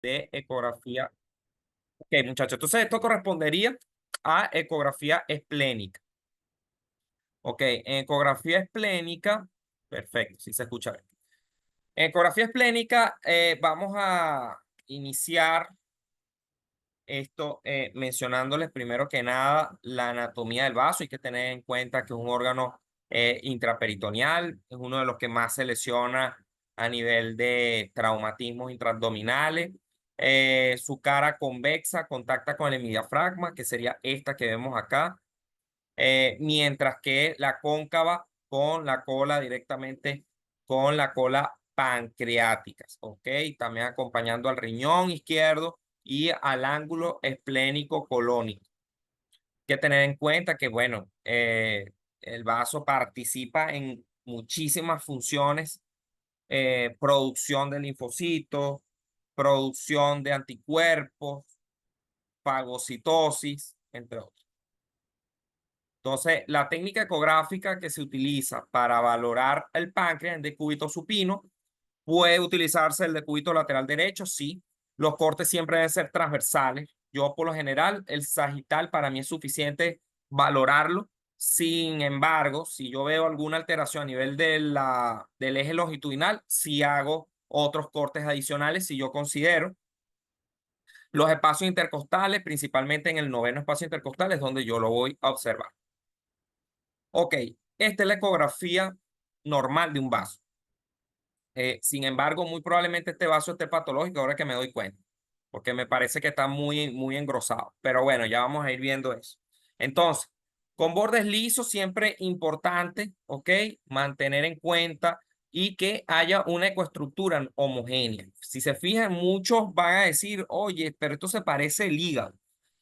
de ecografía. Ok, muchachos, entonces esto correspondería a ecografía esplénica. Ok, en ecografía esplénica, perfecto, sí se escucha bien. En ecografía esplénica, vamos a iniciar esto mencionándoles primero que nada la anatomía del vaso. Hay que tener en cuenta que es un órgano intraperitoneal, es uno de los que más se lesiona a nivel de traumatismos intraabdominales. Su cara convexa contacta con el diafragma, que sería esta que vemos acá, mientras que la cóncava con la cola directamente con la cola pancreática, ¿ok? También acompañando al riñón izquierdo y al ángulo esplénico colónico. Hay que tener en cuenta que, bueno, el vaso participa en muchísimas funciones, producción de linfocitos, producción de anticuerpos, fagocitosis, entre otros. Entonces, la técnica ecográfica que se utiliza para valorar el páncreas en decúbito supino puede utilizarse el decúbito lateral derecho, sí. Los cortes siempre deben ser transversales. Yo, por lo general, el sagital para mí es suficiente valorarlo. Sin embargo, si yo veo alguna alteración a nivel del eje longitudinal, sí hago otros cortes adicionales si yo considero. Los espacios intercostales, principalmente en el noveno espacio intercostal, es donde yo lo voy a observar. Ok, esta es la ecografía normal de un vaso. Sin embargo, muy probablemente este vaso esté patológico ahora que me doy cuenta, porque me parece que está muy engrosado. Pero bueno, ya vamos a ir viendo eso. Entonces, con bordes lisos, siempre importante, ¿ok? Mantener en cuenta y que haya una ecoestructura homogénea. Si se fijan, muchos van a decir, oye, pero esto se parece al hígado.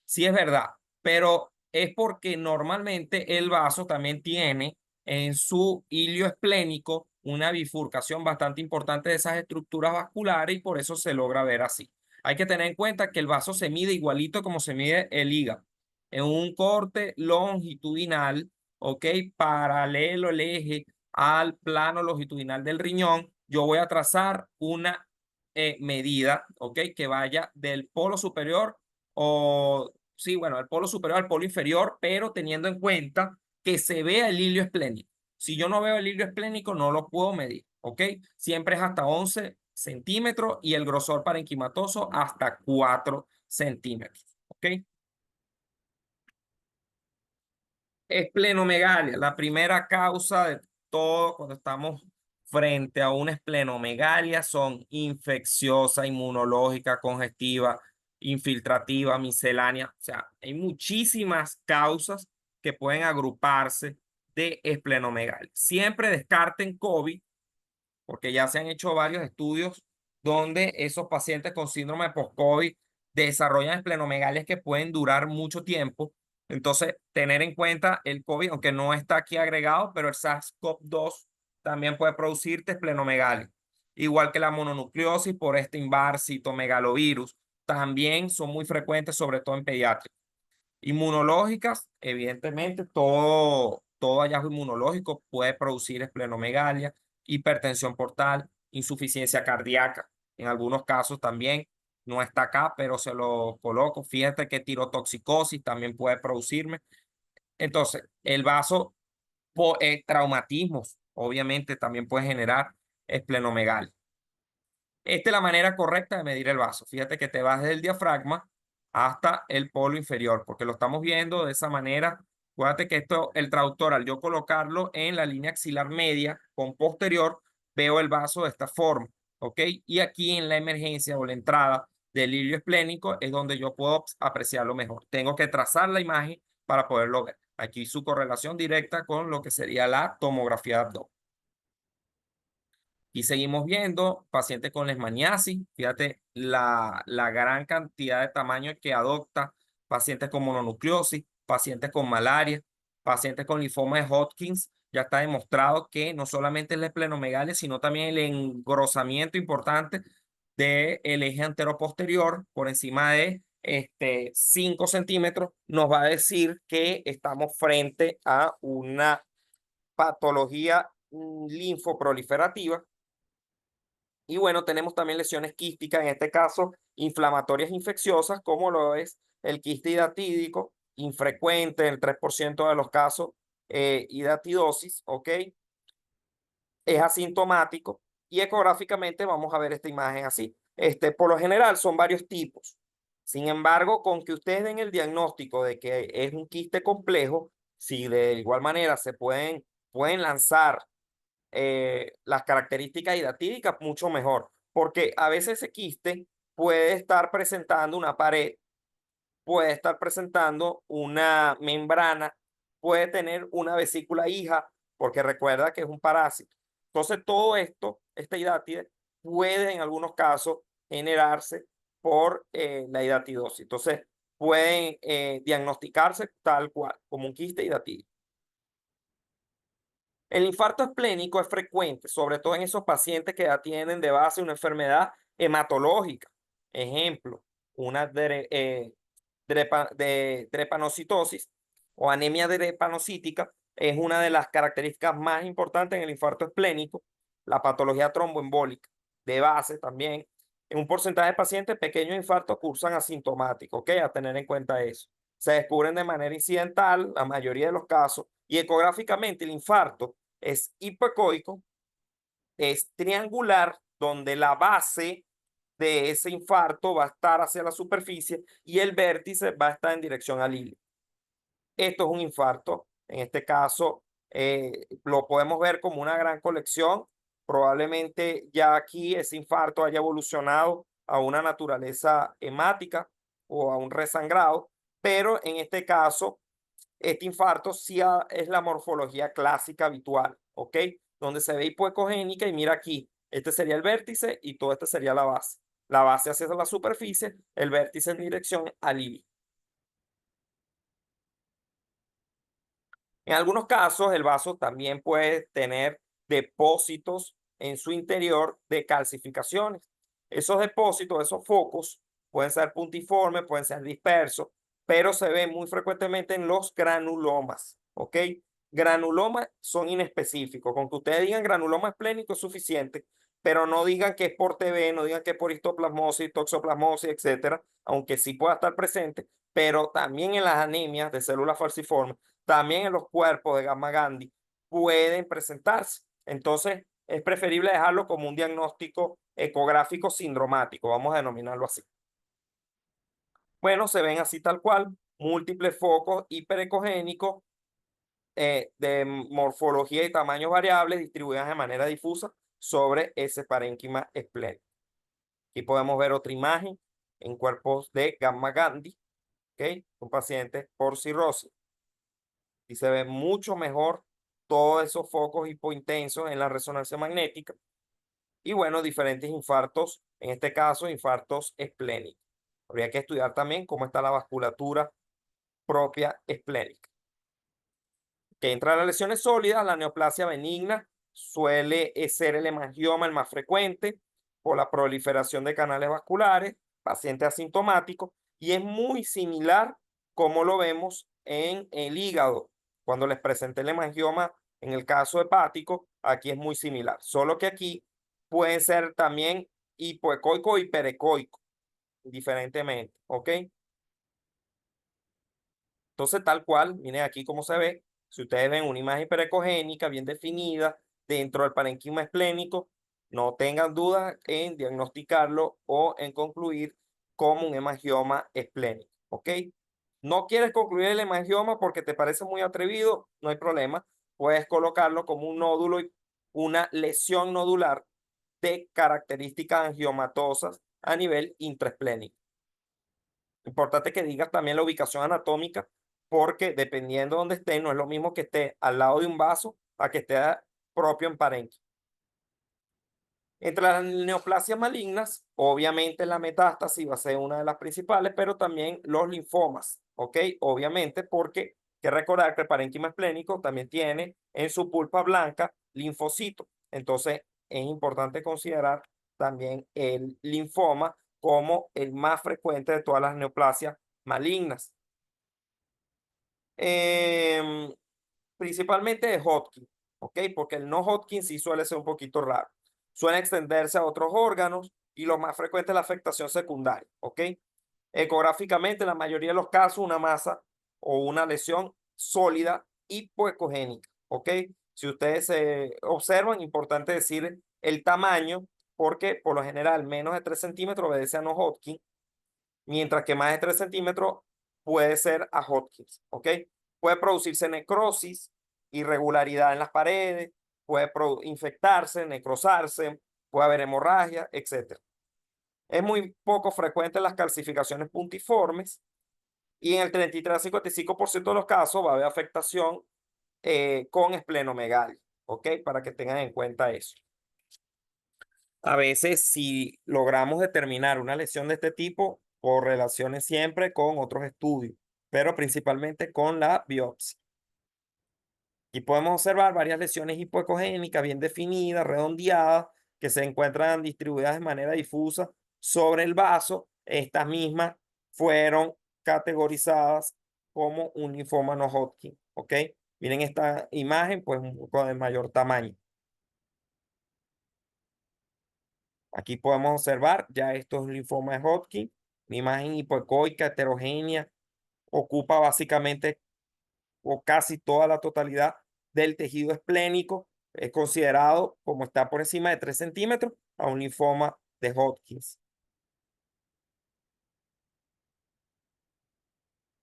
Sí es verdad, pero es porque normalmente el vaso también tiene en su hilio esplénico una bifurcación bastante importante de esas estructuras vasculares y por eso se logra ver así. Hay que tener en cuenta que el vaso se mide igualito como se mide el hígado, en un corte longitudinal, ¿ok? Paralelo el eje al plano longitudinal del riñón. Yo voy a trazar una medida, ¿ok? Que vaya del polo superior o, sí, bueno, del polo superior al polo inferior, pero teniendo en cuenta que se vea el hilio esplénico. Si yo no veo el hilio esplénico, no lo puedo medir, ¿ok? Siempre es hasta 11 centímetros y el grosor parenquimatoso hasta 4 centímetros, ¿ok? Esplenomegalia, la primera causa de todo cuando estamos frente a una esplenomegalia son infecciosa, inmunológica, congestiva, infiltrativa, miscelánea. O sea, hay muchísimas causas que pueden agruparse de esplenomegalia. Siempre descarten COVID, porque ya se han hecho varios estudios donde esos pacientes con síndrome post-COVID desarrollan esplenomegalias que pueden durar mucho tiempo. Entonces, tener en cuenta el COVID, aunque no está aquí agregado, pero el SARS-CoV-2 también puede producirte esplenomegalia. Igual que la mononucleosis por Epstein-Barr, citomegalovirus, también son muy frecuentes, sobre todo en pediátricos. Inmunológicas, evidentemente, todo hallazgo inmunológico puede producir esplenomegalia, hipertensión portal, insuficiencia cardíaca. En algunos casos también no está acá, pero se lo coloco. Fíjate que tirotoxicosis también puede producirme. Entonces, el vaso, traumatismos, obviamente también puede generar esplenomegalia. Esta es la manera correcta de medir el vaso. Fíjate que te vas desde el diafragma hasta el polo inferior, porque lo estamos viendo de esa manera. Acuérdate que esto, el traductor, al yo colocarlo en la línea axilar media con posterior, veo el vaso de esta forma, ¿ok? Y aquí en la emergencia o la entrada del hilio esplénico es donde yo puedo apreciarlo mejor. Tengo que trazar la imagen para poderlo ver. Aquí su correlación directa con lo que sería la tomografía de abdomen. Y seguimos viendo pacientes con leishmaniasis. Fíjate la gran cantidad de tamaño que adopta pacientes con mononucleosis, pacientes con malaria, pacientes con linfoma de Hodgkins. Ya está demostrado que no solamente es la esplenomegalia, sino también el engrosamiento importante del eje anteroposterior por encima de 5 centímetros nos va a decir que estamos frente a una patología linfoproliferativa Y bueno, tenemos también lesiones quísticas, en este caso inflamatorias infecciosas, como lo es el quiste hidatídico, infrecuente en el 3% de los casos, hidatidosis, ¿ok? Es asintomático y ecográficamente vamos a ver esta imagen así. Por lo general son varios tipos. Sin embargo, con que ustedes den el diagnóstico de que es un quiste complejo, si de igual manera pueden lanzar las características hidatídicas, mucho mejor, porque a veces ese quiste puede estar presentando una pared, puede estar presentando una membrana, puede tener una vesícula hija, porque recuerda que es un parásito. Entonces, todo esto, esta hidátide, puede en algunos casos generarse por la hidatidosis. Entonces, pueden diagnosticarse tal cual, como un quiste hidatídico. El infarto esplénico es frecuente, sobre todo en esos pacientes que ya tienen de base una enfermedad hematológica. Ejemplo, una drepanocitosis o anemia drepanocítica es una de las características más importantes en el infarto esplénico. La patología tromboembólica de base también. En un porcentaje de pacientes, pequeños infartos cursan asintomáticos, ¿ok? A tener en cuenta eso. Se descubren de manera incidental, la mayoría de los casos, y ecográficamente el infarto es hipoecoico, es triangular, donde la base de ese infarto va a estar hacia la superficie y el vértice va a estar en dirección al hilo. Esto es un infarto. En este caso, lo podemos ver como una gran colección. Probablemente ya aquí ese infarto haya evolucionado a una naturaleza hemática o a un resangrado, pero en este caso este infarto sí es la morfología clásica habitual, ¿ok? Donde se ve hipoecogénica y mira aquí, este sería el vértice y todo este sería la base. La base hacia la superficie, el vértice en dirección al iris. En algunos casos, el vaso también puede tener depósitos en su interior de calcificaciones. Esos depósitos, esos focos, pueden ser puntiformes, pueden ser dispersos, pero se ven muy frecuentemente en los granulomas, ¿ok? Granulomas son inespecíficos. Con que ustedes digan granuloma esplénico es suficiente, pero no digan que es por TB, no digan que es por histoplasmosis, toxoplasmosis, etcétera, aunque sí pueda estar presente, pero también en las anemias de células falciformes, también en los cuerpos de gamma Gandhi pueden presentarse. Entonces, es preferible dejarlo como un diagnóstico ecográfico sindromático, vamos a denominarlo así. Bueno, se ven así tal cual, múltiples focos hiperecogénicos de morfología y tamaños variables distribuidas de manera difusa sobre ese parénquima esplénico. Aquí podemos ver otra imagen en cuerpos de gamma Gandhi, ¿ok? Un paciente por cirrosis. Y se ve mucho mejor todos esos focos hipointensos en la resonancia magnética y bueno, diferentes infartos, en este caso infartos esplénicos. Habría que estudiar también cómo está la vasculatura propia esplénica. Que entra las lesiones sólidas, la neoplasia benigna suele ser el hemangioma el más frecuente por la proliferación de canales vasculares, paciente asintomático, y es muy similar como lo vemos en el hígado. Cuando les presenté el hemangioma en el caso hepático, aquí es muy similar, solo que aquí puede ser también hipoecoico o hiperecoico, diferentemente, ¿ok? Entonces, tal cual, miren aquí cómo se ve. Si ustedes ven una imagen hiperecogénica bien definida dentro del parénquima esplénico, no tengan dudas en diagnosticarlo o en concluir como un hemangioma esplénico. ¿Ok? No quieres concluir el hemangioma porque te parece muy atrevido, no hay problema. Puedes colocarlo como un nódulo y una lesión nodular de características angiomatosas a nivel intraesplénico. Importante que digas también la ubicación anatómica, porque dependiendo de dónde esté, no es lo mismo que esté al lado de un vaso a que esté propio en parénquima. Entre las neoplasias malignas, obviamente la metástasis va a ser una de las principales, pero también los linfomas, ¿ok? Obviamente, porque hay que recordar que el parénquima esplénico también tiene en su pulpa blanca linfocitos. Entonces, es importante considerar también el linfoma como el más frecuente de todas las neoplasias malignas. Em, Principalmente de Hodgkin, ¿ok? Porque el no Hodgkin sí suele ser un poquito raro. Suelen extenderse a otros órganos y lo más frecuente es la afectación secundaria, ¿ok? Ecográficamente, en la mayoría de los casos, una masa o una lesión sólida hipoecogénica, ¿ok? Si ustedes observan, importante decir el tamaño, porque por lo general menos de 3 centímetros obedece a no Hodgkin, mientras que más de 3 centímetros puede ser a Hodgkin, ¿ok? Puede producirse necrosis, irregularidad en las paredes, puede infectarse, necrosarse, puede haber hemorragia, etc. Es muy poco frecuente las calcificaciones puntiformes y en el 33 a 55% de los casos va a haber afectación con esplenomegalia, ¿ok? Para que tengan en cuenta eso. A veces, si logramos determinar una lesión de este tipo, correlaciones siempre con otros estudios, pero principalmente con la biopsia. Y podemos observar varias lesiones hipoecogénicas bien definidas, redondeadas, que se encuentran distribuidas de manera difusa sobre el vaso. Estas mismas fueron categorizadas como un linfoma no Hodgkin. ¿Ok? Miren esta imagen, pues un poco de mayor tamaño. Aquí podemos observar, ya esto es un linfoma de Hodgkin, una imagen hipoecoica, heterogénea, ocupa básicamente o casi toda la totalidad del tejido esplénico, es considerado como está por encima de 3 centímetros a un linfoma de Hodgkin.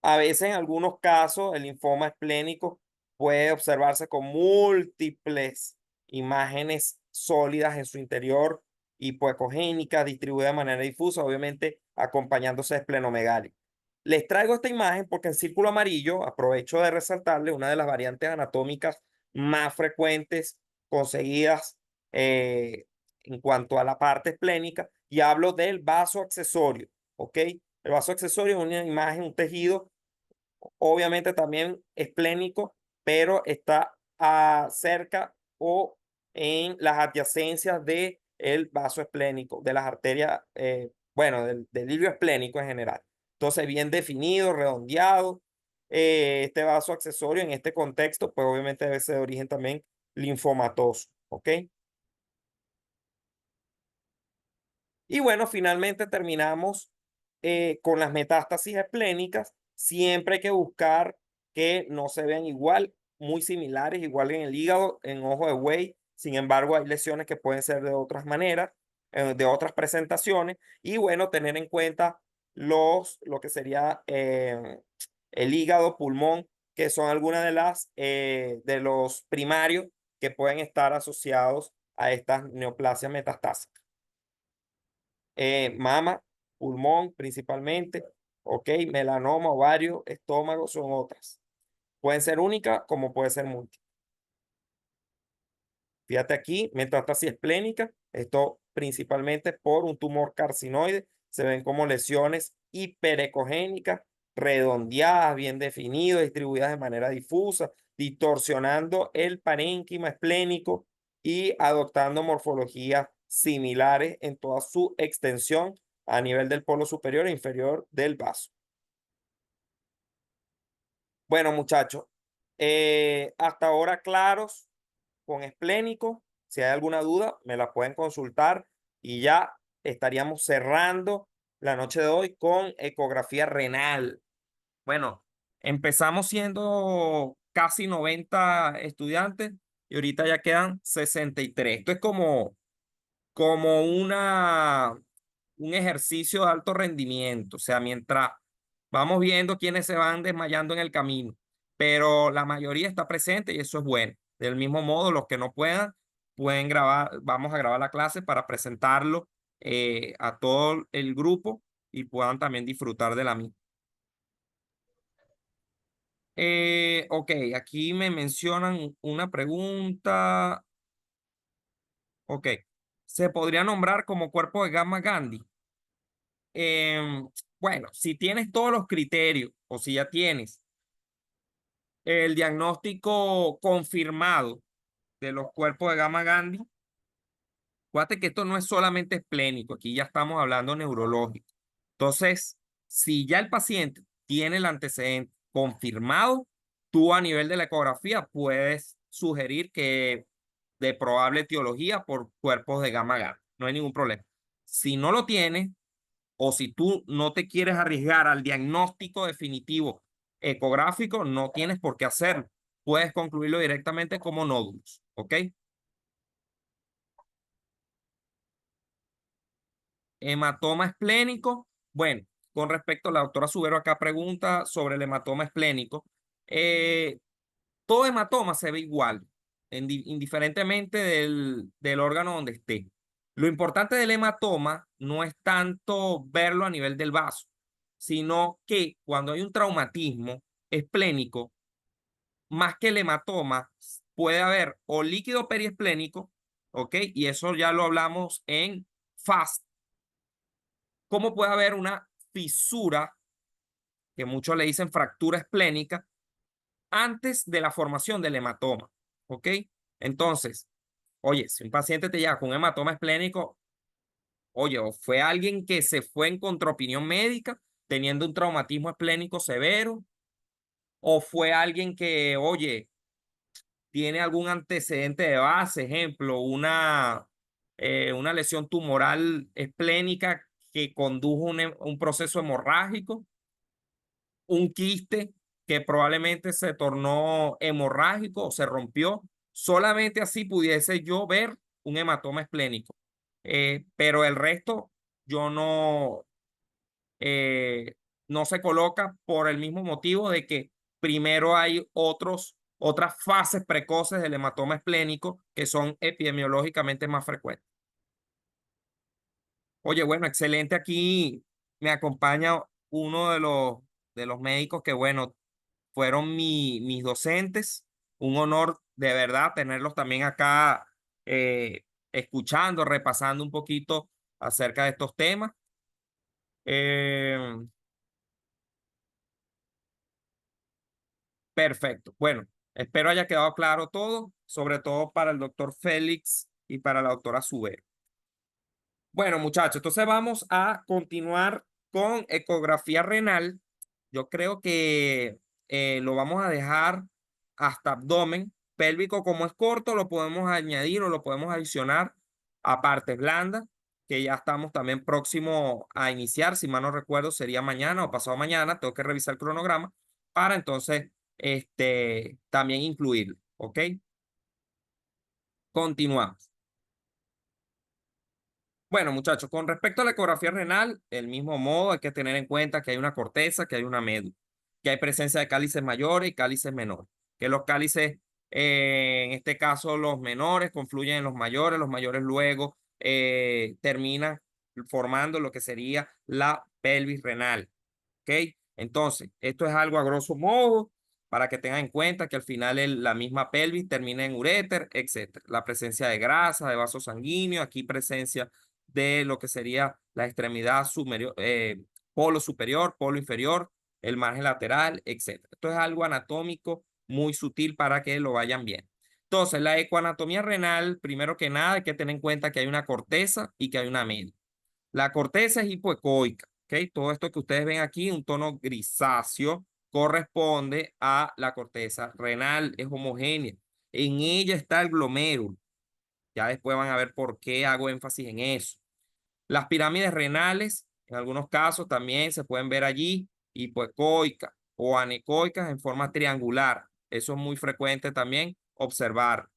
A veces, en algunos casos, el linfoma esplénico puede observarse con múltiples imágenes sólidas en su interior, hipoecogénicas, distribuidas de manera difusa, obviamente acompañándose de esplenomegalia. Les traigo esta imagen porque en círculo amarillo aprovecho de resaltarle una de las variantes anatómicas más frecuentes conseguidas en cuanto a la parte esplénica y hablo del vaso accesorio, ¿ok? El vaso accesorio es una imagen, un tejido obviamente también esplénico, pero está cerca o en las adyacencias del vaso esplénico, de las arterias, bueno, del hilio esplénico en general. Entonces, bien definido, redondeado. Este vaso accesorio en este contexto, pues obviamente debe ser de origen también linfomatoso, ¿ok? Y bueno, finalmente terminamos con las metástasis esplénicas. Siempre hay que buscar que no se vean igual, muy similares, igual en el hígado, en ojo de buey. Sin embargo, hay lesiones que pueden ser de otras maneras, de otras presentaciones. Y bueno, tener en cuenta lo que sería el hígado, pulmón, que son algunas de los primarios que pueden estar asociados a estas neoplasias metastásicas. Mama, pulmón principalmente, ok, melanoma, ovario, estómago son otras. Pueden ser únicas como puede ser múltiples. Fíjate aquí, metástasis esplénica, esto principalmente por un tumor carcinoide, se ven como lesiones hiperecogénicas, redondeadas, bien definidas, distribuidas de manera difusa, distorsionando el parénquima esplénico y adoptando morfologías similares en toda su extensión a nivel del polo superior e inferior del vaso. Bueno, muchachos, hasta ahora claros con esplénico. Si hay alguna duda, me la pueden consultar y ya estaríamos cerrando la noche de hoy con ecografía renal. Bueno, empezamos siendo casi 90 estudiantes y ahorita ya quedan 63. Esto es como un ejercicio de alto rendimiento. O sea, mientras vamos viendo quiénes se van desmayando en el camino, pero la mayoría está presente y eso es bueno. Del mismo modo, los que no puedan, pueden grabar, vamos a grabar la clase para presentarlo a todo el grupo y puedan también disfrutar de la misma. Ok, aquí me mencionan una pregunta. Ok, ¿se podría nombrar como cuerpo de gamma Gandhi? Em, bueno, si tienes todos los criterios o si ya tienes el diagnóstico confirmado de los cuerpos de gamma Gandhi, fíjate que esto no es solamente esplénico, aquí ya estamos hablando neurológico. Entonces, si ya el paciente tiene el antecedente confirmado, tú a nivel de la ecografía puedes sugerir que de probable etiología por cuerpos de gamma gamma. No hay ningún problema. Si no lo tienes, o si tú no te quieres arriesgar al diagnóstico definitivo ecográfico, no tienes por qué hacerlo. Puedes concluirlo directamente como nódulos, ¿ok? Hematoma esplénico. Bueno, con respecto a la doctora Subero acá pregunta sobre el hematoma esplénico. Eh, todo hematoma se ve igual, indiferentemente del órgano donde esté. Lo importante del hematoma no es tanto verlo a nivel del vaso, sino que cuando hay un traumatismo esplénico, más que el hematoma, puede haber o líquido periesplénico, ¿ok? Y eso ya lo hablamos en FAST. ¿Cómo puede haber una fisura, que muchos le dicen fractura esplénica, antes de la formación del hematoma? ¿Ok? Entonces, oye, si un paciente te llega con un hematoma esplénico, oye, o fue alguien que se fue en contraopinión médica teniendo un traumatismo esplénico severo, o fue alguien que, oye, tiene algún antecedente de base, ejemplo, una lesión tumoral esplénica que condujo un proceso hemorrágico, un quiste que probablemente se tornó hemorrágico o se rompió. Solamente así pudiese yo ver un hematoma esplénico. Pero el resto yo no se coloca por el mismo motivo de que primero hay otras fases precoces del hematoma esplénico que son epidemiológicamente más frecuentes. Oye, bueno, excelente. Aquí me acompaña uno de los médicos que, bueno, fueron mis docentes. Un honor de verdad tenerlos también acá escuchando, repasando un poquito acerca de estos temas. Eh, Perfecto. Bueno, espero haya quedado claro todo, sobre todo para el doctor Félix y para la doctora Sube. Bueno, muchachos, entonces vamos a continuar con ecografía renal. Yo creo que lo vamos a dejar hasta abdomen. Pélvico, como es corto, lo podemos añadir o lo podemos adicionar a partes blandas, que ya estamos también próximo a iniciar. Si mal no recuerdo, sería mañana o pasado mañana. Tengo que revisar el cronograma para entonces también incluirlo. ¿Ok? Continuamos. Bueno, muchachos, con respecto a la ecografía renal, el mismo modo, hay que tener en cuenta que hay una corteza, que hay una médula, que hay presencia de cálices mayores y cálices menores, que los cálices, en este caso los menores, confluyen en los mayores luego terminan formando lo que sería la pelvis renal. ¿Ok? Entonces, esto es algo a grosso modo para que tengan en cuenta que al final la misma pelvis termina en uréter, etcétera. La presencia de grasa, de vasos sanguíneos, aquí presencia de lo que sería la extremidad superior, polo superior, polo inferior, el margen lateral, etcétera. Esto es algo anatómico muy sutil para que lo vayan bien. Entonces, la ecoanatomía renal, primero que nada, hay que tener en cuenta que hay una corteza y que hay una media. La corteza es hipoecoica, ¿ok? Todo esto que ustedes ven aquí, un tono grisáceo, corresponde a la corteza renal, es homogénea. En ella está el glomérulo. Ya después van a ver por qué hago énfasis en eso. Las pirámides renales, en algunos casos también se pueden ver allí, hipoecoicas o anecoicas en forma triangular. Eso es muy frecuente también observar.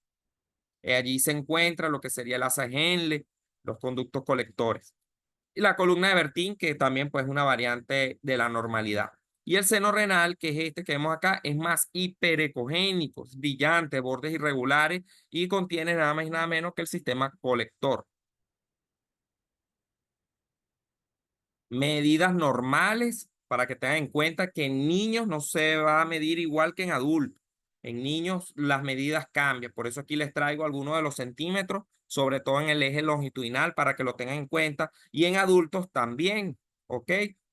Allí se encuentra lo que sería el asa Henle, los conductos colectores. Y la columna de Bertin, que también pues, es una variante de la normalidad. Y el seno renal, que es este que vemos acá, es más hiperecogénico, es brillante, bordes irregulares y contiene nada más y nada menos que el sistema colector. Medidas normales para que tengan en cuenta que en niños no se va a medir igual que en adultos. En niños las medidas cambian, por eso aquí les traigo algunos de los centímetros, sobre todo en el eje longitudinal para que lo tengan en cuenta y en adultos también, ¿ok?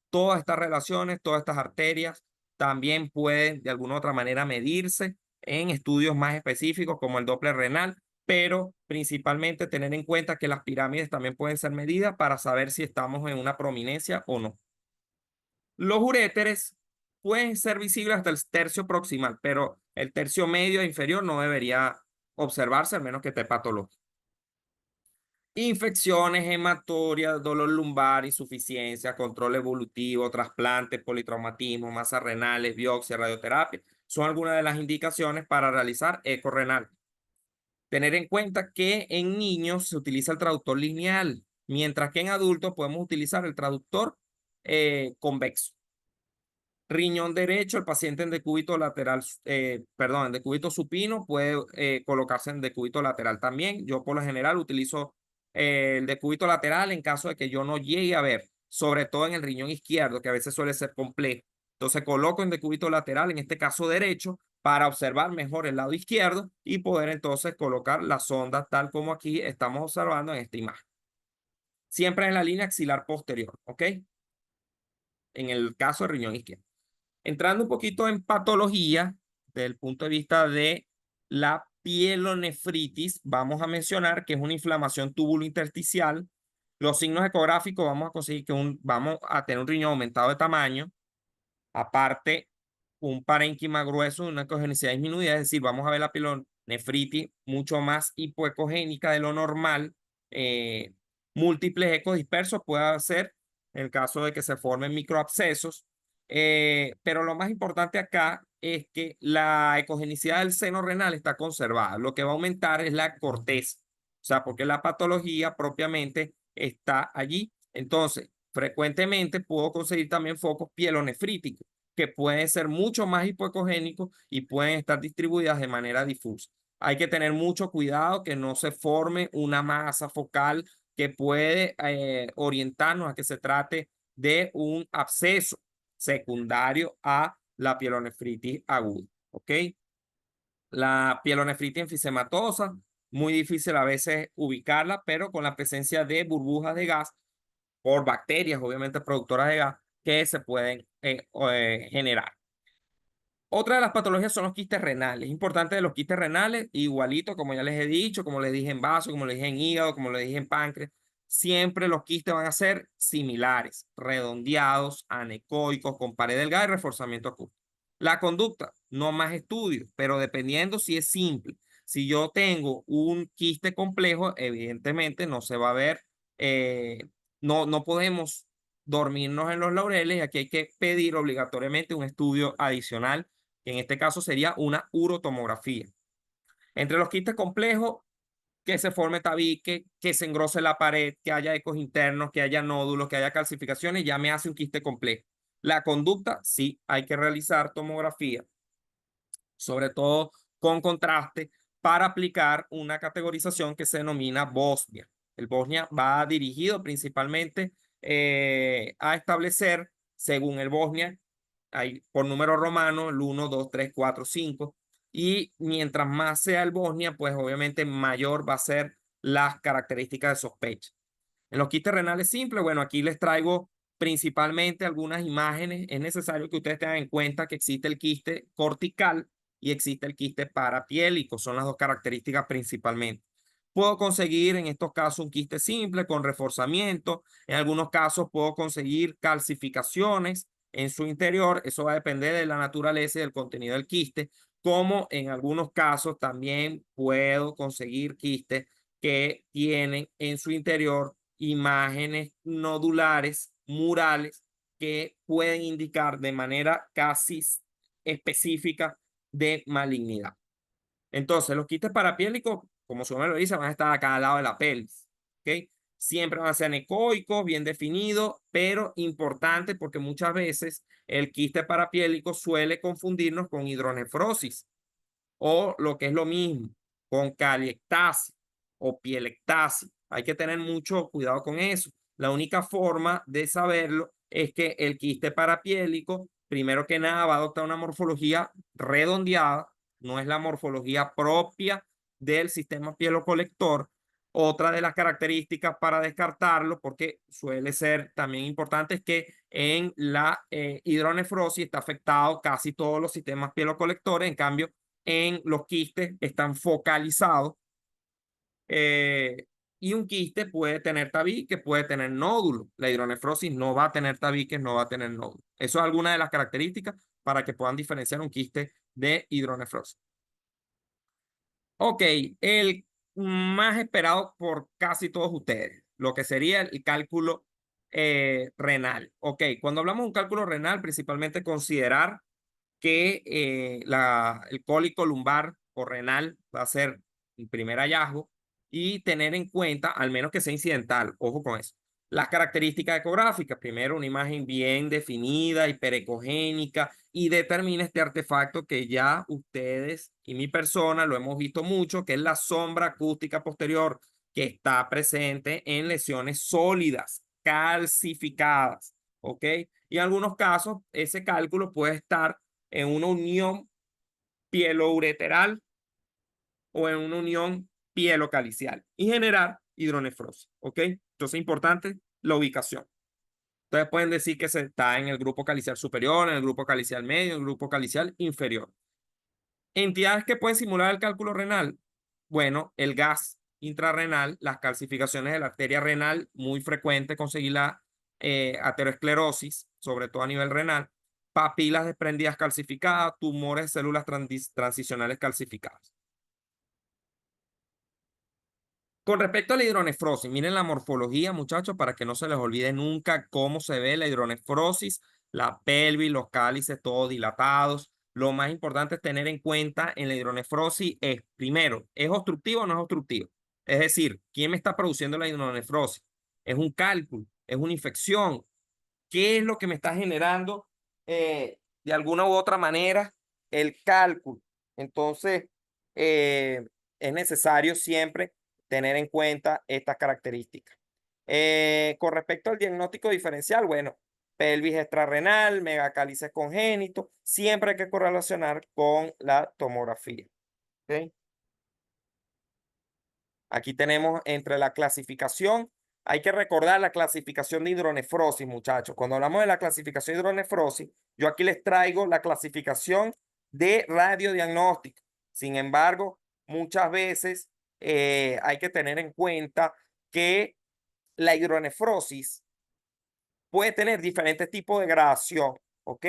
Todas estas relaciones, todas estas arterias también pueden de alguna u otra manera medirse en estudios más específicos como el Doppler renal, pero principalmente tener en cuenta que las pirámides también pueden ser medidas para saber si estamos en una prominencia o no. Los uréteres pueden ser visibles hasta el tercio proximal, pero el tercio medio e inferior no debería observarse, al menos que esté patológico. Infecciones, hematorias, dolor lumbar, insuficiencia, control evolutivo, trasplantes, politraumatismo, masas renales, biopsia, radioterapia, son algunas de las indicaciones para realizar eco renal. Tener en cuenta que en niños se utiliza el traductor lineal, mientras que en adultos podemos utilizar el traductor convexo. Riñón derecho, el paciente en decúbito lateral, perdón, en decúbito supino puede colocarse en decúbito lateral también. Yo por lo general utilizo el decúbito lateral en caso de que yo no llegue a ver, sobre todo en el riñón izquierdo, que a veces suele ser complejo. Entonces coloco en decúbito lateral, en este caso derecho, para observar mejor el lado izquierdo y poder entonces colocar la sonda tal como aquí estamos observando en esta imagen. Siempre en la línea axilar posterior, ¿ok? En el caso del riñón izquierdo. Entrando un poquito en patología, desde el punto de vista de la pielonefritis, vamos a mencionar que es una inflamación tubulointersticial. Los signos ecográficos vamos a conseguir que vamos a tener un riñón aumentado de tamaño, aparte un parénquima grueso, una ecogenicidad disminuida, es decir, vamos a ver la pielonefritis mucho más hipoecogénica de lo normal. eh, Múltiples ecos dispersos puede ser en el caso de que se formen microabscesos, pero lo más importante acá es que la ecogenicidad del seno renal está conservada. Lo que va a aumentar es la corteza, o sea, porque la patología propiamente está allí. Entonces, frecuentemente puedo conseguir también focos pielonefríticos que pueden ser mucho más hipoecogénicos y pueden estar distribuidas de manera difusa. Hay que tener mucho cuidado que no se forme una masa focal que puede orientarnos a que se trate de un absceso secundario a la pielonefritis aguda. ¿Ok? La pielonefritis enfisematosa, muy difícil a veces ubicarla, pero con la presencia de burbujas de gas por bacterias, obviamente productoras de gas, que se pueden generar. Otra de las patologías son los quistes renales. Es importante de los quistes renales, igualito, como ya les he dicho, como les dije en vaso, como les dije en hígado, como les dije en páncreas, siempre los quistes van a ser similares, redondeados, anecoicos, con pared delgada y reforzamiento acústico. La conducta, no más estudios, pero dependiendo si es simple. Si yo tengo un quiste complejo, evidentemente no se va a ver, no podemos dormirnos en los laureles y aquí hay que pedir obligatoriamente un estudio adicional que en este caso sería una urotomografía. Entre los quistes complejos, que se forme tabique, que se engrose la pared, que haya ecos internos, que haya nódulos, que haya calcificaciones, ya me hace un quiste complejo. La conducta, sí, hay que realizar tomografía, sobre todo con contraste, para aplicar una categorización que se denomina Bosnia. El Bosnia va dirigido principalmente a establecer, según el Bosnia, hay por número romano, el 1, 2, 3, 4, 5. Y mientras más sea el Bosnia, pues obviamente mayor va a ser las características de sospecha. En los quistes renales simples, bueno, aquí les traigo principalmente algunas imágenes. Es necesario que ustedes tengan en cuenta que existe el quiste cortical y existe el quiste parapiélico. Son las dos características principalmente. Puedo conseguir en estos casos un quiste simple con reforzamiento. En algunos casos puedo conseguir calcificaciones en su interior. Eso va a depender de la naturaleza y del contenido del quiste. Como en algunos casos también puedo conseguir quistes que tienen en su interior imágenes nodulares, murales, que pueden indicar de manera casi específica de malignidad. Entonces, los quistes parapiélicos, como su nombre lo dice, van a estar a cada lado de la pelvis. ¿Ok? Siempre van a ser anecoicos, bien definidos, pero importante porque muchas veces el quiste parapiélico suele confundirnos con hidronefrosis o lo que es lo mismo, con caliectasis o pielectasis. Hay que tener mucho cuidado con eso. La única forma de saberlo es que el quiste parapiélico, primero que nada, va a adoptar una morfología redondeada, no es la morfología propia del sistema pielocolector. Otra de las características para descartarlo, porque suele ser también importante, es que en la hidronefrosis está afectado casi todos los sistemas pielocolectores, en cambio, en los quistes están focalizados y un quiste puede tener tabique, puede tener nódulo. La hidronefrosis no va a tener tabiques, no va a tener nódulo. Eso es alguna de las características para que puedan diferenciar un quiste de hidronefrosis. Ok, el más esperado por casi todos ustedes, lo que sería el cálculo renal. Ok, cuando hablamos de un cálculo renal, principalmente considerar que el cólico lumbar o renal va a ser el primer hallazgo y tener en cuenta, al menos que sea incidental, ojo con eso, las características ecográficas. Primero, una imagen bien definida, hiperecogénica, y determina este artefacto que ya ustedes y mi persona lo hemos visto mucho, que es la sombra acústica posterior, que está presente en lesiones sólidas, calcificadas. ¿Ok? Y en algunos casos, ese cálculo puede estar en una unión pieloureteral o en una unión pielocalicial y generar hidronefrosis. ¿Ok? Entonces es importante la ubicación. Entonces pueden decir que se está en el grupo calicial superior, en el grupo calicial medio, en el grupo calicial inferior. Entidades que pueden simular el cálculo renal. Bueno, el gas intrarrenal, las calcificaciones de la arteria renal, muy frecuente conseguir la aterosclerosis, sobre todo a nivel renal, papilas desprendidas calcificadas, tumores de células transicionales calcificadas. Con respecto a la hidronefrosis, miren la morfología, muchachos, para que no se les olvide nunca cómo se ve la hidronefrosis, la pelvis, los cálices, todos dilatados. Lo más importante es tener en cuenta en la hidronefrosis es, primero, ¿es obstructivo o no es obstructivo? Es decir, ¿quién me está produciendo la hidronefrosis? ¿Es un cálculo? ¿Es una infección? ¿Qué es lo que me está generando de alguna u otra manera el cálculo? Entonces, es necesario siempre tener en cuenta estas características. Con respecto al diagnóstico diferencial, bueno, pelvis extrarrenal, megacálices congénito, siempre hay que correlacionar con la tomografía. ¿Ok? Aquí tenemos entre la clasificación, hay que recordar la clasificación de hidronefrosis, muchachos. Cuando hablamos de la clasificación de hidronefrosis, yo aquí les traigo la clasificación de radiodiagnóstico. Sin embargo, muchas veces hay que tener en cuenta que la hidronefrosis puede tener diferentes tipos de gradación, ¿ok?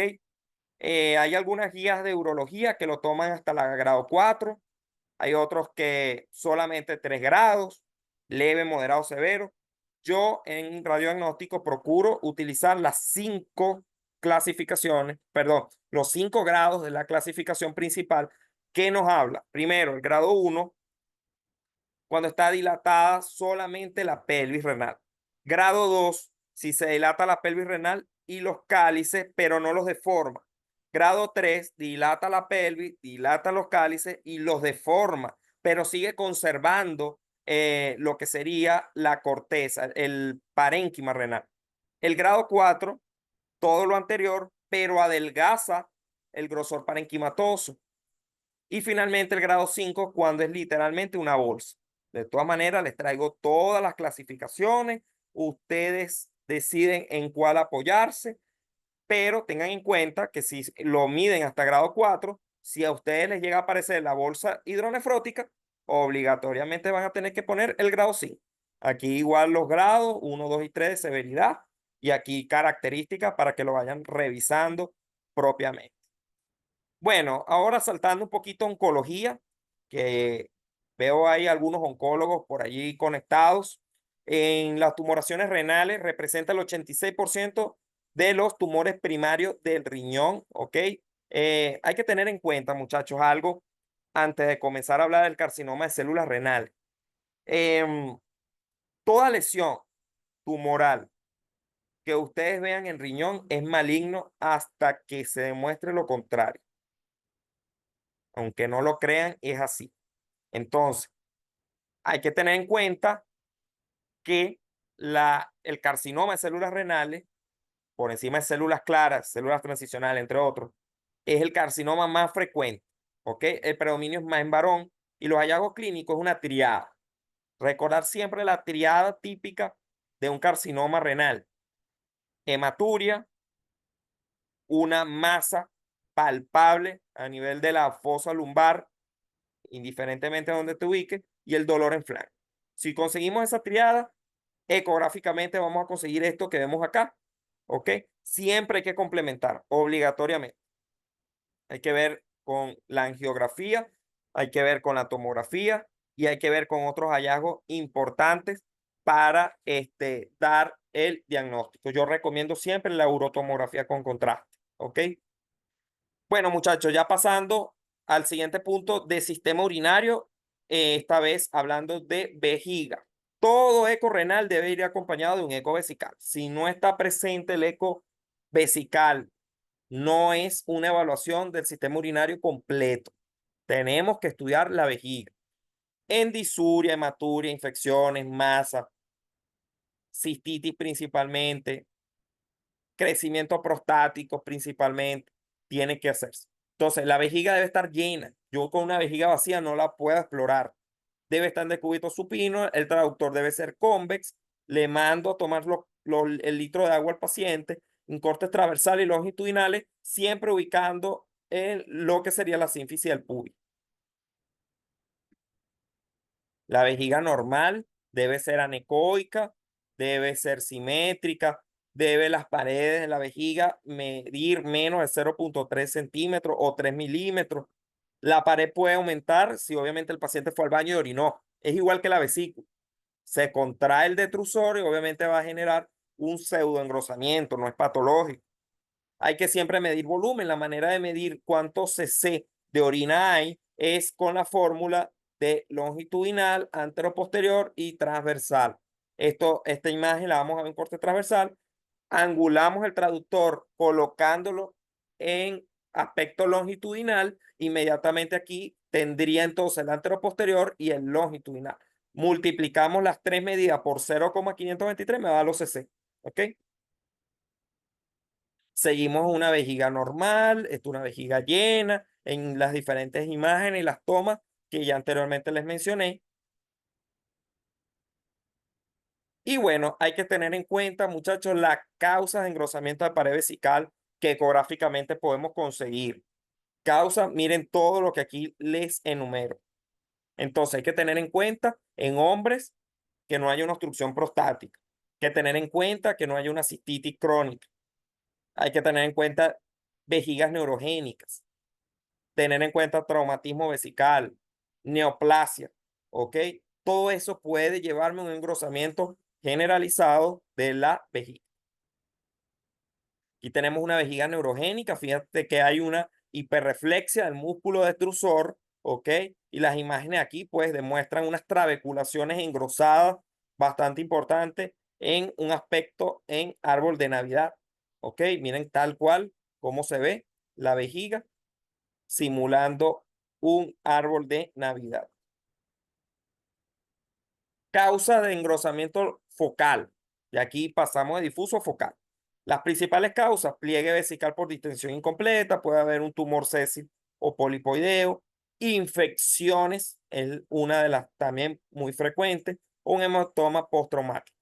Hay algunas guías de urología que lo toman hasta la grado 4. Hay otros que solamente 3 grados, leve, moderado, severo. Yo en radiodiagnóstico procuro utilizar las 5 clasificaciones, perdón, los 5 grados de la clasificación principal que nos habla. Primero, el grado 1, cuando está dilatada solamente la pelvis renal. Grado 2, si se dilata la pelvis renal y los cálices, pero no los deforma. Grado 3, dilata la pelvis, dilata los cálices y los deforma, pero sigue conservando lo que sería la corteza, el parénquima renal. El grado 4, todo lo anterior, pero adelgaza el grosor parenquimatoso. Y finalmente el grado 5 cuando es literalmente una bolsa. De todas maneras, les traigo todas las clasificaciones. Ustedes deciden en cuál apoyarse, pero tengan en cuenta que si lo miden hasta grado 4, si a ustedes les llega a aparecer la bolsa hidronefrótica, obligatoriamente van a tener que poner el grado 5. Aquí igual los grados 1, 2 y 3 de severidad y aquí características para que lo vayan revisando propiamente. Bueno, ahora saltando un poquito a oncología, que veo ahí algunos oncólogos por allí conectados. En las tumoraciones renales representa el 86% de los tumores primarios del riñón, ¿ok? Hay que tener en cuenta, muchachos, algo antes de comenzar a hablar del carcinoma de células renales. Em, Toda lesión tumoral que ustedes vean en riñón es maligno hasta que se demuestre lo contrario. Aunque no lo crean, es así. Entonces, hay que tener en cuenta que el carcinoma de células renales, por encima de células claras, células transicionales, entre otros, es el carcinoma más frecuente. ¿Ok? El predominio es más en varón y los hallazgos clínicos es una triada. Recordar siempre la triada típica de un carcinoma renal: hematuria, una masa palpable a nivel de la fosa lumbar, indiferentemente de donde te ubiques, y el dolor en flanco. Si conseguimos esa triada, ecográficamente vamos a conseguir esto que vemos acá. ¿Ok? Siempre hay que complementar, obligatoriamente. Hay que ver con la angiografía hay que ver con la tomografía y hay que ver con otros hallazgos importantes para dar el diagnóstico. Yo recomiendo siempre la urotomografía con contraste, ¿ok? Bueno, muchachos, ya pasando al siguiente punto de sistema urinario, esta vez hablando de vejiga. Todo eco renal debe ir acompañado de un eco vesical. Si no está presente el eco vesical, no es una evaluación del sistema urinario completo. Tenemos que estudiar la vejiga. En disuria, hematuria, infecciones, masa, cistitis principalmente, crecimiento prostático principalmente, tiene que hacerse. Entonces, la vejiga debe estar llena. Yo con una vejiga vacía no la puedo explorar. Debe estar en decúbito supino, el traductor debe ser convex. Le mando a tomar el litro de agua al paciente en cortes transversales y longitudinales, siempre ubicando en lo que sería la sínfisis del pubis. La vejiga normal debe ser anecoica, debe ser simétrica, debe las paredes de la vejiga medir menos de 0,3 centímetros o 3 milímetros. La pared puede aumentar si obviamente el paciente fue al baño y orinó. Es igual que la vesícula. Se contrae el detrusor y obviamente va a generar un pseudoengrosamiento, no es patológico. Hay que siempre medir volumen. La manera de medir cuánto cc de orina hay es con la fórmula de longitudinal, anteroposterior y transversal. Esta imagen la vamos a ver en corte transversal. Angulamos el traductor colocándolo en aspecto longitudinal. Inmediatamente aquí tendría entonces el anteroposterior y el longitudinal. Multiplicamos las tres medidas por 0,523, me da los cc. ¿Ok? Seguimos una vejiga normal, una vejiga llena, en las diferentes imágenes y las tomas que ya anteriormente les mencioné. Y bueno, hay que tener en cuenta, muchachos, las causas de engrosamiento de pared vesical que ecográficamente podemos conseguir. Causas, miren todo lo que aquí les enumero. Entonces, hay que tener en cuenta en hombres que no haya una obstrucción prostática. Hay que tener en cuenta que no haya una cistitis crónica. Hay que tener en cuenta vejigas neurogénicas, tener en cuenta traumatismo vesical, neoplasia, ¿ok? Todo eso puede llevarme a un engrosamiento generalizado de la vejiga. Aquí tenemos una vejiga neurogénica, fíjate que hay una hiperreflexia del músculo detrusor, ¿ok? Y las imágenes aquí pues demuestran unas trabeculaciones engrosadas bastante importantes en un aspecto en árbol de Navidad, ¿ok? Miren tal cual cómo se ve la vejiga simulando un árbol de Navidad. Causa de engrosamiento focal. Y aquí pasamos de difuso a focal. Las principales causas, pliegue vesical por distensión incompleta, puede haber un tumor sésil o polipoideo, infecciones, es una de las también muy frecuentes, un hematoma postraumático.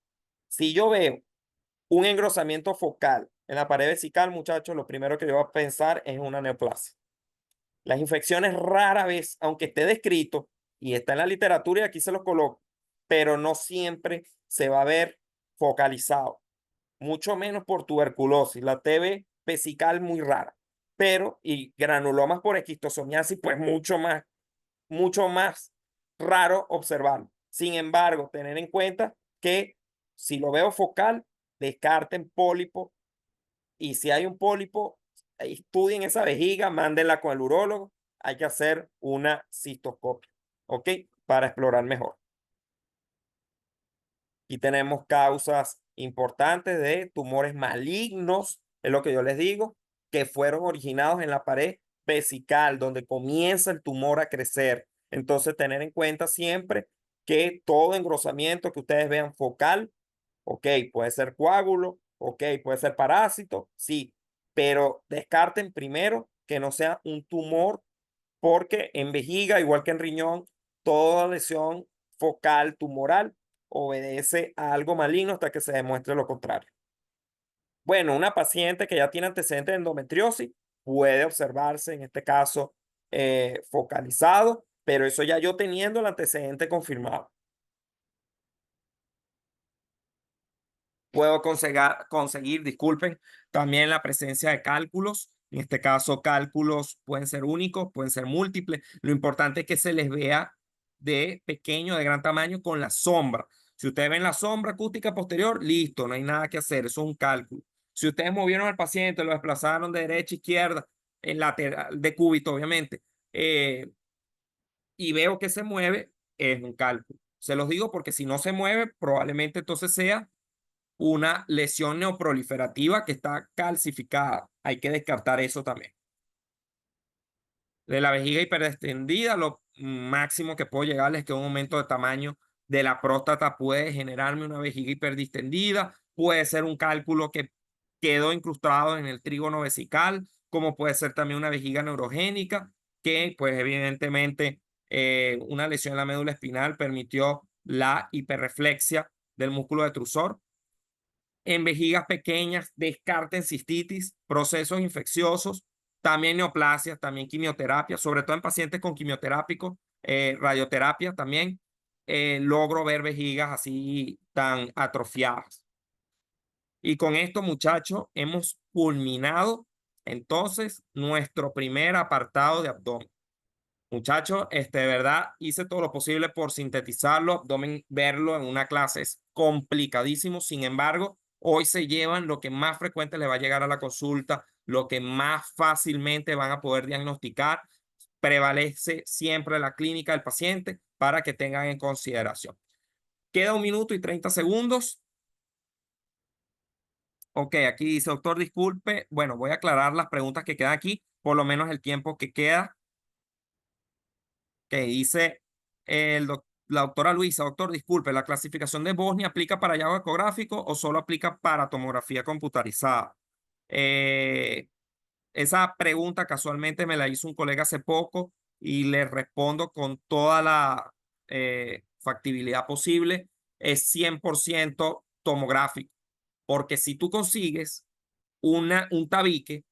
Si yo veo un engrosamiento focal en la pared vesical, muchachos, lo primero que yo voy a pensar es una neoplasia. Las infecciones rara vez, aunque esté descrito y está en la literatura y aquí se los coloco, pero no siempre se va a ver focalizado, mucho menos por tuberculosis. La TB vesical muy rara, pero y granulomas por esquistosomiasis, pues mucho más raro observarlo. Sin embargo, tener en cuenta que si lo veo focal, descarten pólipo y si hay un pólipo, estudien esa vejiga, mándenla con el urólogo. Hay que hacer una cistoscopia, ¿ok? Para explorar mejor. Y tenemos causas importantes de tumores malignos, es lo que yo les digo, que fueron originados en la pared vesical, donde comienza el tumor a crecer. Entonces, tener en cuenta siempre que todo engrosamiento que ustedes vean focal, ok, puede ser coágulo, ok, puede ser parásito, sí, pero descarten primero que no sea un tumor, porque en vejiga, igual que en riñón, toda lesión focal tumoral obedece a algo maligno hasta que se demuestre lo contrario. Bueno, una paciente que ya tiene antecedentes de endometriosis puede observarse, en este caso, focalizado, pero eso ya yo teniendo el antecedente confirmado. Puedo conseguir, disculpen, también la presencia de cálculos En este caso, cálculos pueden ser únicos, pueden ser múltiples. Lo importante es que se les vea de pequeño, de gran tamaño, con la sombra. Si ustedes ven la sombra acústica posterior, listo, no hay nada que hacer, eso es un cálculo. Si ustedes movieron al paciente, lo desplazaron de derecha a izquierda, en lateral, de cúbito, obviamente, y veo que se mueve, es un cálculo. Se los digo porque si no se mueve, probablemente entonces sea una lesión neoproliferativa que está calcificada. Hay que descartar eso también. De la vejiga hiperdistendida, lo máximo que puedo llegar es que un aumento de tamaño de la próstata puede generarme una vejiga hiperdistendida, puede ser un cálculo que quedó incrustado en el trígono vesical, como puede ser también una vejiga neurogénica, que pues evidentemente una lesión en la médula espinal permitió la hiperreflexia del músculo detrusor. En vejigas pequeñas, descarten cistitis, procesos infecciosos, también neoplasias, también quimioterapia, sobre todo en pacientes con quimioterápico, radioterapia también, logro ver vejigas así tan atrofiadas. Y con esto, muchachos, hemos culminado entonces nuestro primer apartado de abdomen. Muchachos, de verdad hice todo lo posible por sintetizarlo, abdomen, verlo en una clase es complicadísimo. Sin embargo, hoy se llevan lo que más frecuente les va a llegar a la consulta, lo que más fácilmente van a poder diagnosticar. Prevalece siempre la clínica del paciente para que tengan en consideración. Queda 1 minuto y 30 segundos. Ok, aquí dice, doctor, disculpe. Bueno, voy a aclarar las preguntas que quedan aquí, por lo menos el tiempo que queda. Que dice la doctora Luisa, doctor, disculpe, ¿la clasificación de Bosnia aplica para hallazgo ecográfico o solo aplica para tomografía computarizada? Eh, Esa pregunta casualmente me la hizo un colega hace poco y le respondo con toda la factibilidad posible. Es 100% tomográfico, porque si tú consigues un tabique,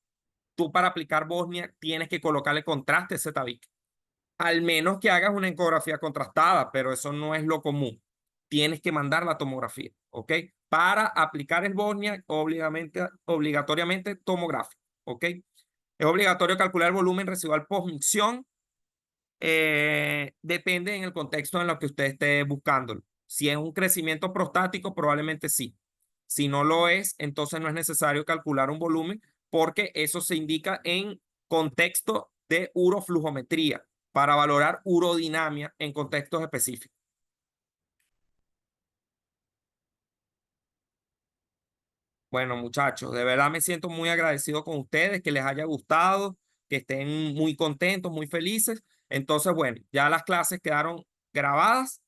tú para aplicar Bosnia tienes que colocarle contraste a ese tabique. Al menos que hagas una ecografía contrastada, pero eso no es lo común. Tienes que mandar la tomografía, ¿ok? Para aplicar el Bosnia, obligatoriamente tomográfico, ¿ok? Es obligatorio calcular el volumen residual postmicción. Depende en el contexto en lo que usted esté buscándolo. Si es un crecimiento prostático, probablemente sí. Si no lo es, entonces no es necesario calcular un volumen porque eso se indica en contexto de uroflujometría para valorar urodinamia en contextos específicos. Bueno, muchachos, de verdad me siento muy agradecido con ustedes, que les haya gustado, que estén muy contentos, muy felices. Entonces, bueno, ya las clases quedaron grabadas